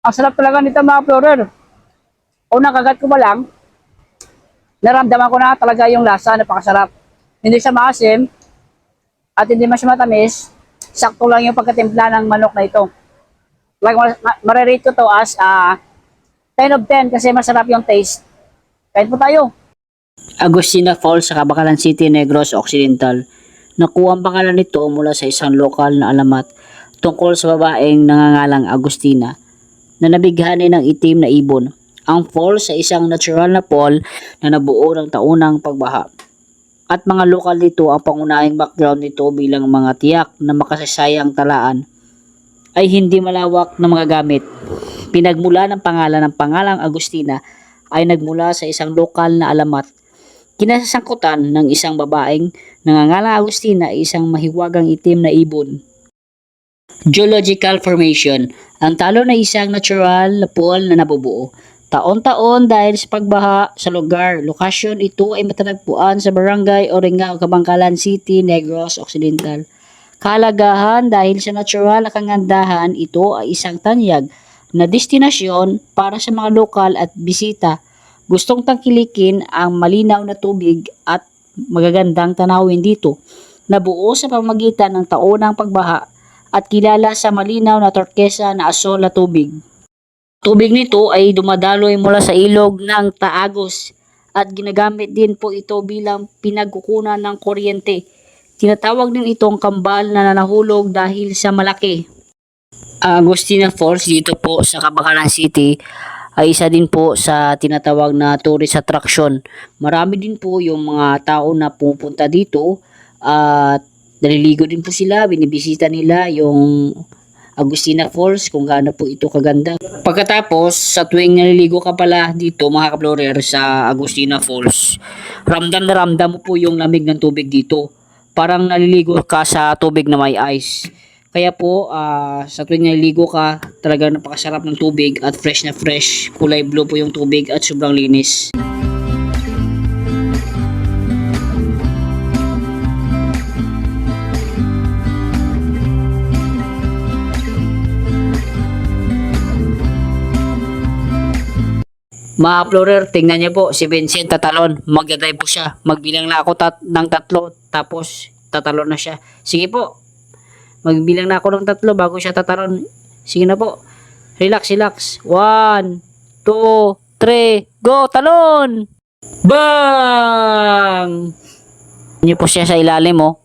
Ang sarap talaga nito mga explorer. Unang kagat ko pa lang, naramdaman ko na talaga yung lasa, napakasarap. Hindi siya maasim at hindi mas matamis. Sakto lang yung pagkatimpla ng manok na ito. Like, marirate ko to as 10 of 10 kasi masarap yung taste. Kain po tayo. Agustina Falls sa Cabakalan City, Negros Occidental. Nakuha ang pangalan nito mula sa isang lokal na alamat tungkol sa babaeng nangangalang Agustina na nabighani ng itim na ibon. Ang falls sa isang natural na pool na nabuo ng taunang pagbaha. At mga lokal dito ang pangunahing background nito bilang mga tiyak na makasasayang talaan ay hindi malawak na mga gamit. Pinagmula ng pangalang Agustina ay nagmula sa isang lokal na alamat. Kinasasangkutan ng isang babaeng nangangalang Agustina ay isang mahiwagang itim na ibon. Geological formation. Ang talo na isang natural na pool na nabubuo. Taon-taon dahil sa pagbaha sa lugar. Lokasyon ito ay matatagpuan sa Barangay Oringao, Cabangkalan City, Negros Occidental. Kahalagahan dahil sa natural na kagandahan, ito ay isang tanyag na destinasyon para sa mga lokal at bisita. Gustong tangkilikin ang malinaw na tubig at magagandang tanawin dito. Nabuo sa pamamagitan ng taonang pagbaha at kilala sa malinaw na turkesa na asol na tubig. Tubig nito ay dumadaloy mula sa ilog ng Taagos at ginagamit din po ito bilang pinagkukunan ng kuryente. Tinatawag din itong kambal na nanahulog dahil sa malaki. Agustina Falls dito po sa Cabakalan City ay isa din po sa tinatawag na tourist attraction. Marami din po yung mga tao na pupunta dito at naliligo din po sila, binibisita nila yung Agustina Falls kung gaano po ito kaganda. Pagkatapos, sa tuwing naliligo ka pala dito mga ka-explorer sa Agustina Falls, ramdam na ramdam mo po yung lamig ng tubig dito. Parang naliligo ka sa tubig na may ice. Kaya po, sa tuwing naliligo ka, talaga napakasarap ng tubig at fresh na fresh. Kulay blue po yung tubig at sobrang linis. Mga explorer, tingnan niyo po si Vincent tatalon. Magdadrive po siya. Magbilang na ako ng tatlo tapos tatalon na siya. Sige po. Magbilang na ako ng tatlo bago siya tatalon. Sige na po. Relax, relax. 1, 2, 3, go! Talon! Bang! Niyo po siya sa ilalim, oh.